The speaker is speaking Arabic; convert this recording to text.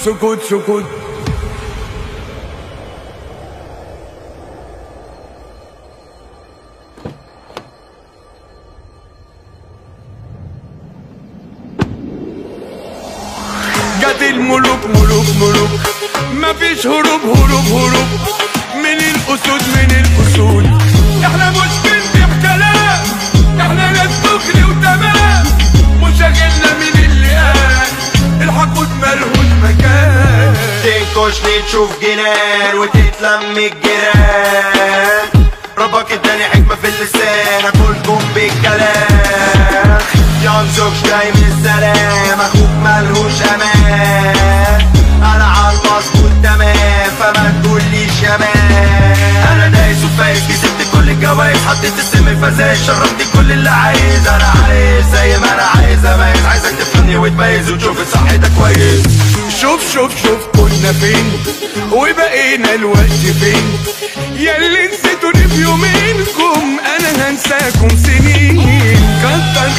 سكوت سكوت. جت الملوك ملوك ملوك، مفيش هروب هروب هروب من الأسود من الأسود. احنا مش بنبيع كلام، احنا ناس دغري وتمام، مشاغلنا من اللي قال الحقود ملهوش مكان. تنكشني تشوف جنان وتتلم الجيران، ربك اداني حكمة في اللسان اكلكم بالكلام. ينزوج جاي من السلام، اخوك ملهوش امان، انا عالمظبوط تمام فما تقوليش يا مان. انا دايس وفايز كسبت كل الجوايز، حطيت السم الفزايز، شربت كل اللي عايز. انا عايز زي ما انا عايز اميز، عايزك تفهمني وتميز وتشوف الصح ده كويس. شوف شوف شوف كنا فين وبقينا الوقت فين، ياللي نسيتوني في يومينكم انا هنساكم سنين. كتر